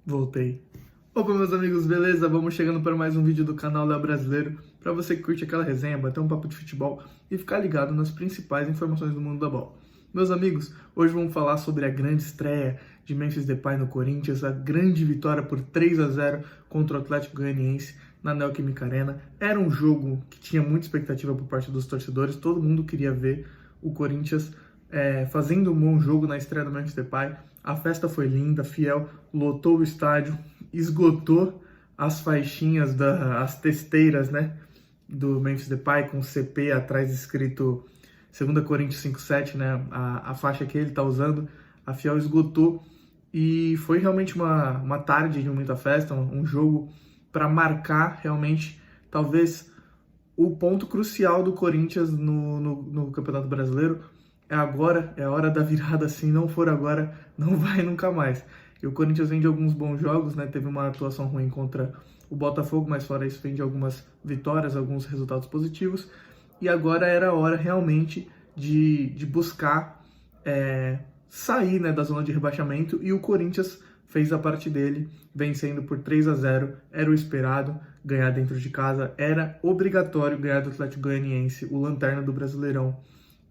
Voltei. Opa, meus amigos, beleza? Vamos chegando para mais um vídeo do canal Léo Brasileiro. Para você que curte aquela resenha, bater um papo de futebol e ficar ligado nas principais informações do mundo da bola. Meus amigos, hoje vamos falar sobre a grande estreia de Memphis Depay no Corinthians, a grande vitória por 3-0 contra o Atlético Goianiense na Neoquímica Arena. Era um jogo que tinha muita expectativa por parte dos torcedores, todo mundo queria ver o Corinthians fazendo um bom jogo na estreia do Memphis Depay. A festa foi linda, fiel, lotou o estádio, esgotou as faixinhas, as testeiras, né, do Memphis Depay com CP atrás escrito 2 Coríntios 5:7, né, a faixa que ele está usando. A fiel esgotou e foi realmente uma tarde de muita festa, um jogo para marcar realmente, talvez, o ponto crucial do Corinthians no Campeonato Brasileiro. É agora, é a hora da virada. Se não for agora, não vai nunca mais. E o Corinthians vem de alguns bons jogos, né? Teve uma atuação ruim contra o Botafogo, mas fora isso vem de algumas vitórias, alguns resultados positivos. E agora era a hora realmente de buscar sair, né, da zona de rebaixamento. E o Corinthians fez a parte dele, vencendo por 3-0. Era o esperado ganhar dentro de casa. Era obrigatório ganhar do Atlético Goianiense, o lanterna do Brasileirão,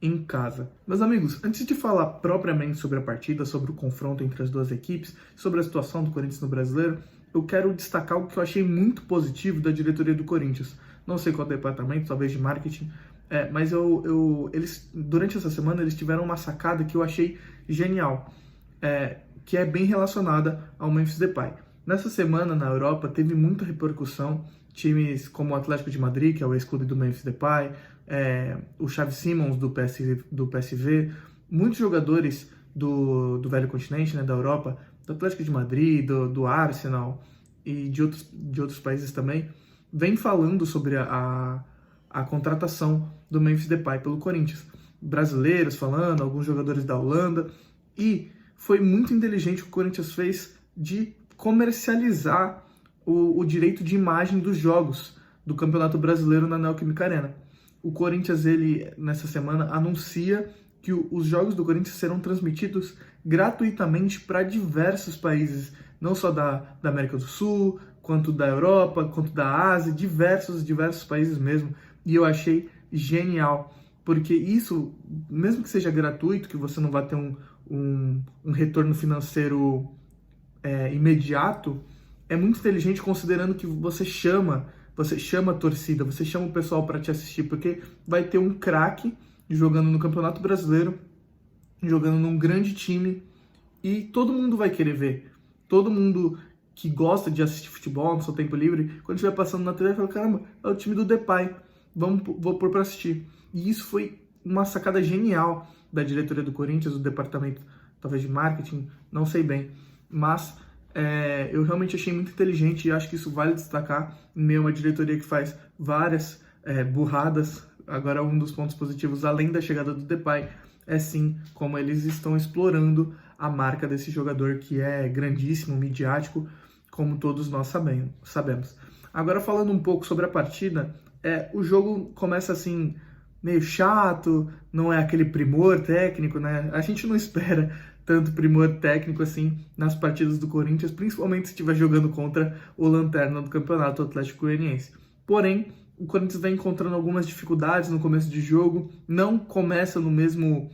em casa. Meus amigos, antes de falar propriamente sobre a partida, sobre o confronto entre as duas equipes, sobre a situação do Corinthians no Brasileiro, eu quero destacar o que eu achei muito positivo da diretoria do Corinthians. Não sei qual departamento, talvez de marketing, mas eles, durante essa semana, eles tiveram uma sacada que eu achei genial, que é bem relacionada ao Memphis Depay. Nessa semana, na Europa, teve muita repercussão. Times como o Atlético de Madrid, que é o ex-clube do Memphis Depay, o Xavi Simons do PSV, muitos jogadores do velho continente, né, da Europa, do Atlético de Madrid, do Arsenal e de outros países também, vem falando sobre a contratação do Memphis Depay pelo Corinthians. Brasileiros falando, alguns jogadores da Holanda, e foi muito inteligente o que o Corinthians fez de comercializar o direito de imagem dos jogos do Campeonato Brasileiro na Neoquímica Arena. O Corinthians, ele, nessa semana, anuncia que os jogos do Corinthians serão transmitidos gratuitamente para diversos países, não só da América do Sul, quanto da Europa, quanto da Ásia, diversos países mesmo. E eu achei genial, porque isso, mesmo que seja gratuito, que você não vai ter um retorno financeiro imediato, é muito inteligente, considerando que você chama a torcida, você chama o pessoal para te assistir, porque vai ter um craque jogando no Campeonato Brasileiro, jogando num grande time, e todo mundo vai querer ver. Todo mundo que gosta de assistir futebol no seu tempo livre, quando estiver passando na TV, fala: caramba, é o time do Depay, vou pôr para assistir. E isso foi uma sacada genial da diretoria do Corinthians, do departamento, talvez de marketing, não sei bem, mas eu realmente achei muito inteligente e acho que isso vale destacar em meio a uma diretoria que faz várias burradas. Agora, um dos pontos positivos, além da chegada do Depay, é sim como eles estão explorando a marca desse jogador, que é grandíssimo, midiático, como todos nós sabemos. Agora, falando um pouco sobre a partida, o jogo começa assim, meio chato, não é aquele primor técnico, né? A gente não espera tanto primor técnico assim nas partidas do Corinthians, principalmente se estiver jogando contra o lanterna do campeonato, o Atlético Goianiense. Porém, o Corinthians vem encontrando algumas dificuldades no começo de jogo, não começa no mesmo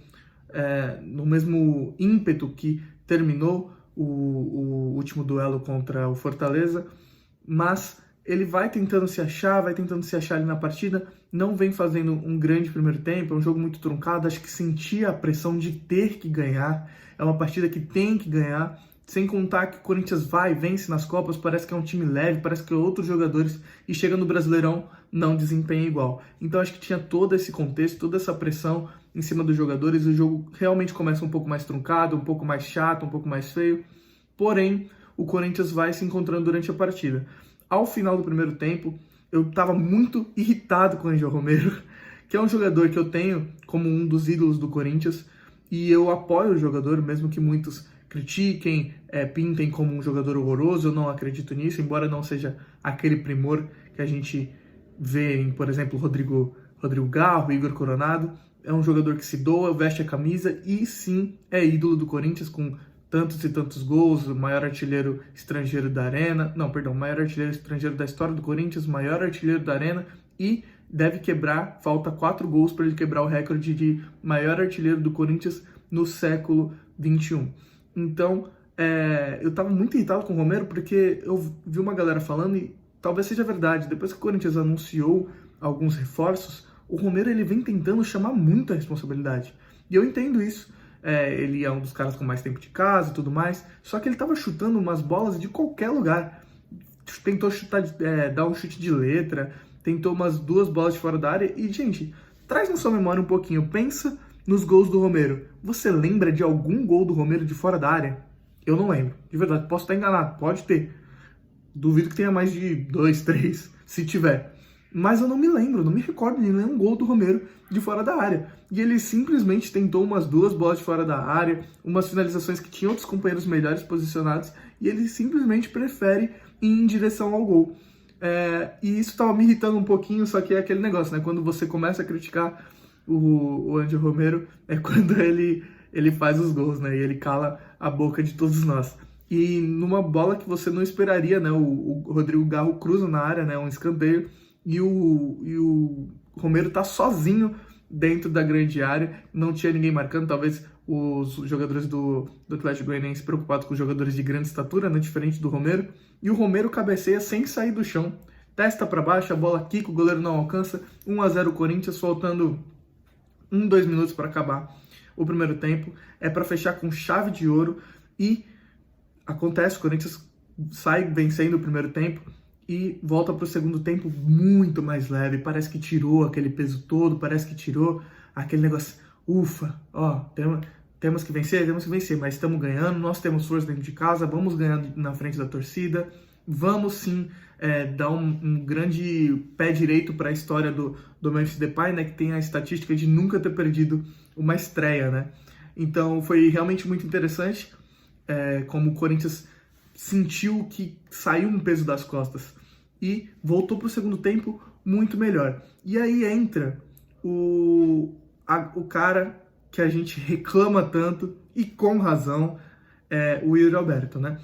ímpeto que terminou o último duelo contra o Fortaleza, mas ele vai tentando se achar ali na partida, não vem fazendo um grande primeiro tempo, é um jogo muito truncado, acho que sentia a pressão de ter que ganhar, é uma partida que tem que ganhar, sem contar que o Corinthians vence nas Copas, parece que é um time leve, parece que é outros jogadores, e chega no Brasileirão, não desempenha igual. Então acho que tinha todo esse contexto, toda essa pressão em cima dos jogadores, o jogo realmente começa um pouco mais truncado, um pouco mais chato, um pouco mais feio, porém o Corinthians vai se encontrando durante a partida. Ao final do primeiro tempo, eu estava muito irritado com o Angel Romero, que é um jogador que eu tenho como um dos ídolos do Corinthians, e eu apoio o jogador, mesmo que muitos critiquem, pintem como um jogador horroroso. Eu não acredito nisso, embora não seja aquele primor que a gente vê em, por exemplo, Rodrigo Garro, Igor Coronado. É um jogador que se doa, veste a camisa e sim é ídolo do Corinthians, com tantos e tantos gols, o maior artilheiro estrangeiro da Arena, não, perdão, maior artilheiro estrangeiro da história do Corinthians, maior artilheiro da Arena e deve quebrar, falta 4 gols para ele quebrar o recorde de maior artilheiro do Corinthians no século XXI. Então, eu estava muito irritado com o Romero porque eu vi uma galera falando e talvez seja verdade, depois que o Corinthians anunciou alguns reforços, o Romero ele vem tentando chamar muito a responsabilidade. E eu entendo isso. Ele é um dos caras com mais tempo de casa e tudo mais, só que ele estava chutando umas bolas de qualquer lugar. Tentou chutar, dar um chute de letra, tentou umas 2 bolas de fora da área. E, gente, traz na sua memória um pouquinho, pensa nos gols do Romero. Você lembra de algum gol do Romero de fora da área? Eu não lembro, de verdade, posso estar enganado, pode ter. Duvido que tenha mais de 2, 3, se tiver. Mas eu não me lembro, não me recordo de nenhum gol do Romero de fora da área. E ele simplesmente tentou umas 2 bolas de fora da área, umas finalizações que tinham outros companheiros melhores posicionados, e ele simplesmente prefere ir em direção ao gol. E isso estava me irritando um pouquinho, só que é aquele negócio, né? Quando você começa a criticar o Andy Romero, é quando ele faz os gols, né? E ele cala a boca de todos nós. E numa bola que você não esperaria, né? O Rodrigo Garro cruza na área, né? Um escanteio. E o Romero tá sozinho dentro da grande área, não tinha ninguém marcando, talvez os jogadores do Atlético Goianiense preocupados com os jogadores de grande estatura, né, diferente do Romero, e o Romero cabeceia sem sair do chão, testa para baixo, a bola quica, o goleiro não alcança, 1-0 Corinthians, faltando 2 minutos para acabar o primeiro tempo, é para fechar com chave de ouro, e acontece, o Corinthians sai vencendo o primeiro tempo, e volta para o segundo tempo muito mais leve, parece que tirou aquele peso todo, parece que tirou aquele negócio, ufa, ó, temos que vencer, mas estamos ganhando, nós temos força dentro de casa, vamos ganhar na frente da torcida, vamos sim dar um grande pé direito para a história do Memphis Depay, né, que tem a estatística de nunca ter perdido uma estreia, né, então foi realmente muito interessante como o Corinthians sentiu que saiu um peso das costas e voltou para o segundo tempo muito melhor. E aí entra o cara que a gente reclama tanto, e com razão, o Yuri Alberto, né?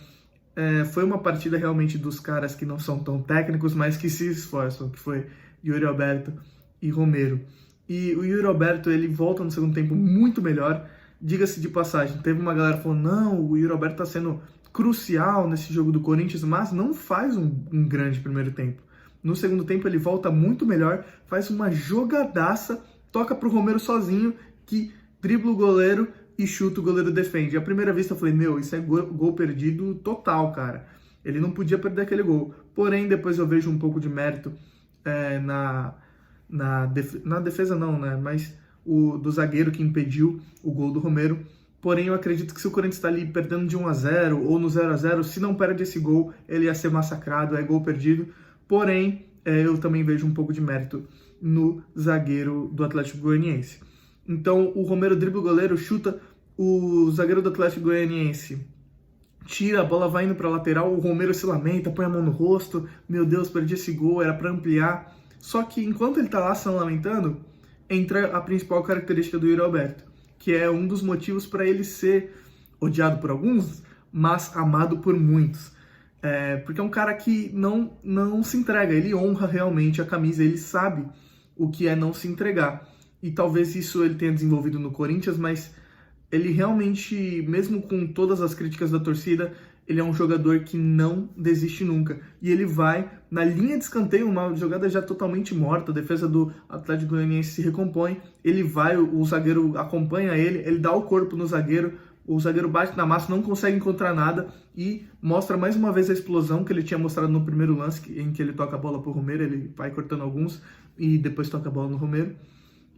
Foi uma partida realmente dos caras que não são tão técnicos, mas que se esforçam, que foi Yuri Alberto e Romero. E o Yuri Alberto, ele volta no segundo tempo muito melhor. Diga-se de passagem, teve uma galera falando, não, o Yuri Alberto está sendo crucial nesse jogo do Corinthians, mas não faz um grande primeiro tempo. No segundo tempo ele volta muito melhor, faz uma jogadaça, toca pro Romero sozinho, que dribla o goleiro e chuta, o goleiro defende. À primeira vista eu falei, isso é gol perdido total, cara. Ele não podia perder aquele gol. Porém, depois eu vejo um pouco de mérito na defesa não, né? Mas do zagueiro que impediu o gol do Romero. Porém, eu acredito que se o Corinthians está ali perdendo de 1-0 ou no 0-0, se não perde esse gol, ele ia ser massacrado, é gol perdido. Porém, eu também vejo um pouco de mérito no zagueiro do Atlético Goianiense. Então, o Romero dribla o goleiro, chuta, o zagueiro do Atlético Goianiense tira, a bola vai indo para a lateral, o Romero se lamenta, põe a mão no rosto, meu Deus, perdi esse gol, era para ampliar. Só que enquanto ele está lá se lamentando, entra a principal característica do Yuri Alberto, que é um dos motivos para ele ser odiado por alguns, mas amado por muitos. Porque é um cara que não se entrega, ele honra realmente a camisa, ele sabe o que é não se entregar. E talvez isso ele tenha desenvolvido no Corinthians, mas ele realmente, mesmo com todas as críticas da torcida, ele é um jogador que não desiste nunca. E ele vai na linha de escanteio, uma jogada já totalmente morta, a defesa do Atlético Goianiense se recompõe, ele vai, o zagueiro acompanha ele dá o corpo no zagueiro, o zagueiro bate na massa, não consegue encontrar nada e mostra mais uma vez a explosão que ele tinha mostrado no primeiro lance, em que ele toca a bola pro Romero, ele vai cortando alguns e depois toca a bola no Romero.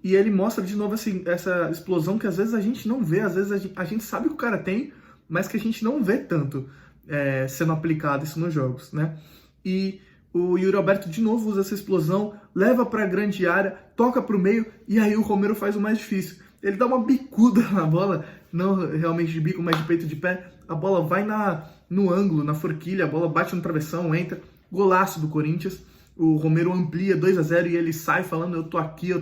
E ele mostra de novo assim, essa explosão que às vezes a gente não vê, às vezes a gente sabe que o cara tem, mas que a gente não vê tanto sendo aplicado isso nos jogos, né? E o Yuri Alberto de novo usa essa explosão, leva para a grande área, toca para o meio, e aí o Romero faz o mais difícil. Ele dá uma bicuda na bola, não realmente de bico, mas de peito de pé, a bola vai no ângulo, na forquilha, a bola bate no travessão, entra, golaço do Corinthians, o Romero amplia 2-0 e ele sai falando, eu tô aqui,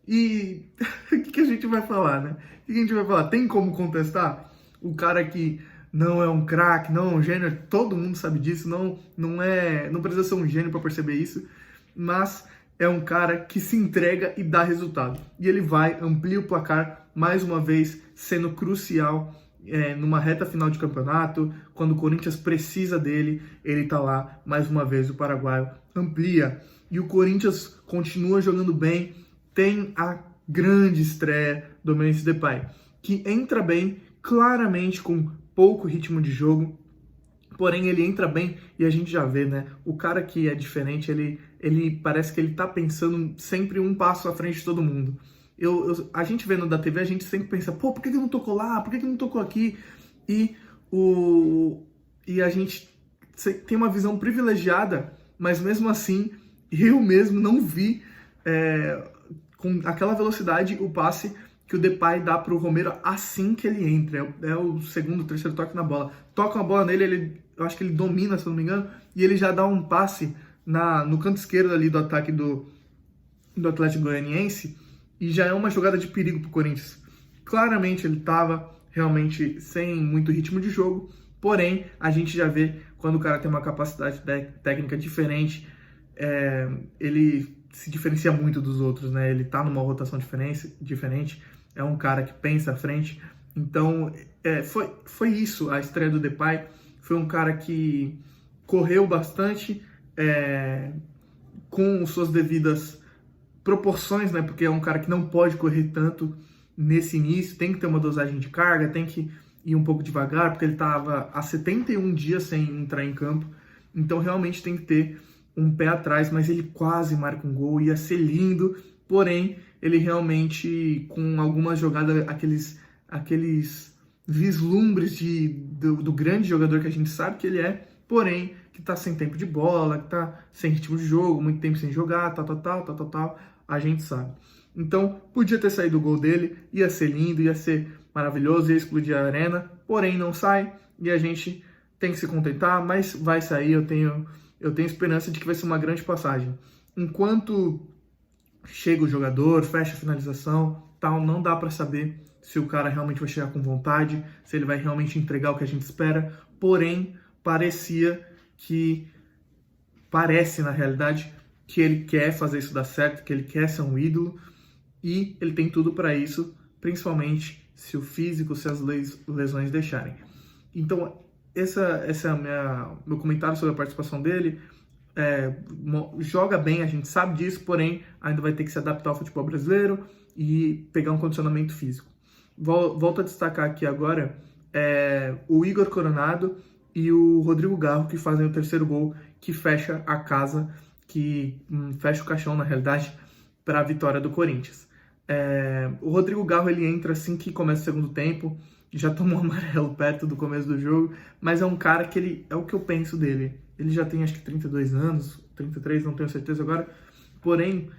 e o que a gente vai falar, né? O que a gente vai falar? Tem como contestar? o cara que não é um craque, não é um gênio, todo mundo sabe disso, não precisa ser um gênio para perceber isso, mas é um cara que se entrega e dá resultado. E ele vai, amplia o placar mais uma vez, sendo crucial numa reta final de campeonato, quando o Corinthians precisa dele, ele tá lá, mais uma vez, o paraguaio amplia. E o Corinthians continua jogando bem, tem a grande estreia do Memphis Depay, que entra bem, claramente com pouco ritmo de jogo, porém ele entra bem e a gente já vê, né? O cara que é diferente, ele parece que ele tá pensando sempre um passo à frente de todo mundo. A gente vendo da TV, a gente sempre pensa, pô, por que não tocou lá? Por que não tocou aqui? E, e a gente tem uma visão privilegiada, mas mesmo assim, eu mesmo não vi com aquela velocidade o passe que o Depay dá pro Romero assim que ele entra. É o segundo, terceiro toque na bola. Toca uma bola nele, eu acho que ele domina, se não me engano, e ele já dá um passe no canto esquerdo ali do ataque do Atlético Goianiense, e já é uma jogada de perigo pro Corinthians. Claramente ele estava realmente sem muito ritmo de jogo, porém a gente já vê quando o cara tem uma capacidade técnica diferente, ele se diferencia muito dos outros, né? Ele tá numa rotação diferente, é um cara que pensa à frente. Então foi isso, a estreia do Depay. Foi um cara que correu bastante, com suas devidas proporções, né? Porque é um cara que não pode correr tanto nesse início, tem que ter uma dosagem de carga, tem que ir um pouco devagar, porque ele estava há 71 dias sem entrar em campo, então realmente tem que ter um pé atrás, mas ele quase marca um gol, ia ser lindo, porém, ele realmente, com algumas jogadas, aqueles vislumbres do grande jogador que a gente sabe que ele é, porém, que tá sem tempo de bola, que tá sem ritmo de jogo, muito tempo sem jogar, tal, a gente sabe. Então, podia ter saído o gol dele, ia ser lindo, ia ser maravilhoso, ia explodir a arena, porém não sai, e a gente tem que se contentar, mas vai sair, eu tenho esperança de que vai ser uma grande passagem. Enquanto chega o jogador, fecha a finalização, tal, não dá para saber se o cara realmente vai chegar com vontade, se ele vai realmente entregar o que a gente espera, porém, parece na realidade que ele quer fazer isso dar certo, que ele quer ser um ídolo, e ele tem tudo para isso, principalmente se o físico, se as lesões deixarem. Então, essa é meu comentário sobre a participação dele. Joga bem, a gente sabe disso, porém ainda vai ter que se adaptar ao futebol brasileiro e pegar um condicionamento físico. Volto a destacar aqui agora o Igor Coronado e o Rodrigo Garro, que fazem o terceiro gol, que fecha a casa, que fecha o caixão, na realidade, para a vitória do Corinthians. O Rodrigo Garro, ele entra assim que começa o segundo tempo, já tomou um amarelo perto do começo do jogo, mas é um cara que é o que eu penso dele. Ele já tem acho que 32 anos, 33, não tenho certeza agora, porém,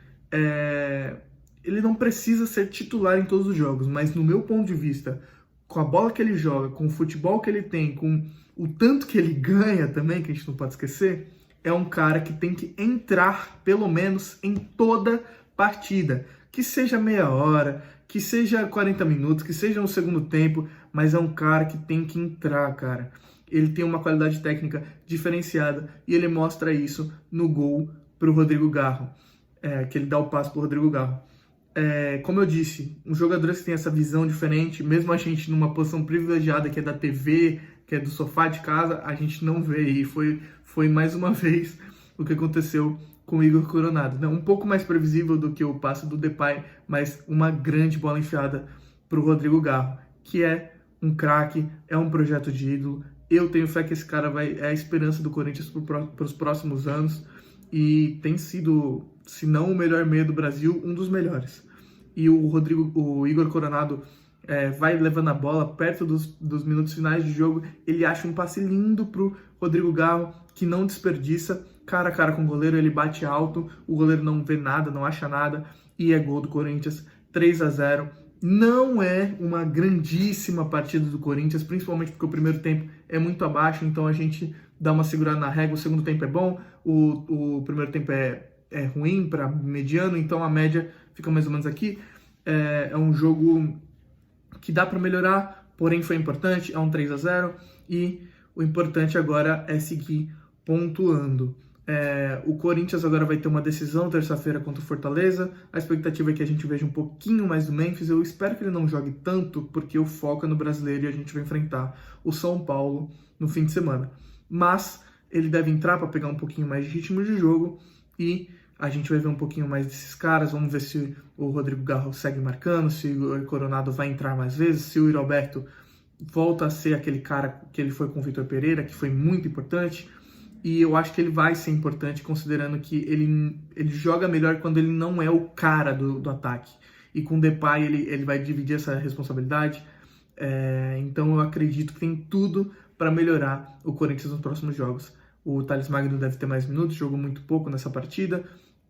ele não precisa ser titular em todos os jogos, mas no meu ponto de vista, com a bola que ele joga, com o futebol que ele tem, com o tanto que ele ganha também, que a gente não pode esquecer, é um cara que tem que entrar, pelo menos, em toda partida. Que seja meia hora, que seja 40 minutos, que seja no segundo tempo, mas é um cara que tem que entrar, cara. Ele tem uma qualidade técnica diferenciada e ele mostra isso no gol pro Rodrigo Garro, que ele dá o passe pro Rodrigo Garro. Como eu disse, os jogadores que têm essa visão diferente, mesmo a gente numa posição privilegiada que é da TV, que é do sofá de casa, a gente não vê, e foi mais uma vez o que aconteceu com o Igor Coronado, né? Um pouco mais previsível do que o passe do Depay, mas uma grande bola enfiada para o Rodrigo Garro, que é um craque, é um projeto de ídolo. Eu tenho fé que esse cara é a esperança do Corinthians para os próximos anos, e tem sido, se não o melhor meia do Brasil, um dos melhores. E o Igor Coronado vai levando a bola perto dos minutos finais de jogo, ele acha um passe lindo pro Rodrigo Garro, que não desperdiça, cara a cara com o goleiro, ele bate alto, o goleiro não vê nada, não acha nada, e é gol do Corinthians, 3-0. Não é uma grandíssima partida do Corinthians, principalmente porque o primeiro tempo é muito abaixo, então a gente dá uma segurada na régua, o segundo tempo é bom, o primeiro tempo é ruim para mediano, então a média fica mais ou menos aqui. É um jogo que dá para melhorar, porém foi importante, é um 3-0 e o importante agora é seguir pontuando. O Corinthians agora vai ter uma decisão terça-feira contra o Fortaleza. A expectativa é que a gente veja um pouquinho mais do Memphis. Eu espero que ele não jogue tanto, porque o foco é no Brasileiro e a gente vai enfrentar o São Paulo no fim de semana. Mas ele deve entrar para pegar um pouquinho mais de ritmo de jogo e a gente vai ver um pouquinho mais desses caras. Vamos ver se o Rodrigo Garro segue marcando, se o Coronado vai entrar mais vezes, se o Yuri Alberto volta a ser aquele cara que ele foi com o Vitor Pereira, que foi muito importante. E eu acho que ele vai ser importante, considerando que ele joga melhor quando ele não é o cara do ataque. E com o Depay ele vai dividir essa responsabilidade. Então eu acredito que tem tudo para melhorar o Corinthians nos próximos jogos. O Thales Magno deve ter mais minutos, jogou muito pouco nessa partida.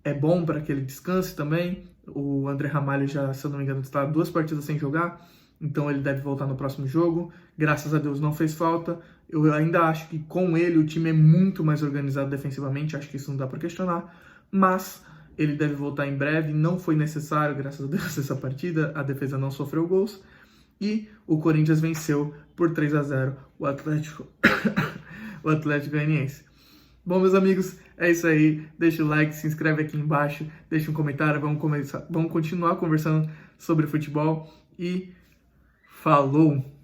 É bom para que ele descanse também. O André Ramalho já, se eu não me engano, está 2 partidas sem jogar. Então ele deve voltar no próximo jogo. Graças a Deus não fez falta. Eu ainda acho que com ele o time é muito mais organizado defensivamente. Acho que isso não dá para questionar. Mas ele deve voltar em breve. Não foi necessário, graças a Deus, essa partida. A defesa não sofreu gols. E o Corinthians venceu por 3-0 o Atlético Goianiense. Bom, meus amigos, é isso aí. Deixa o like, se inscreve aqui embaixo, deixa um comentário. Vamos continuar conversando sobre futebol. E falou!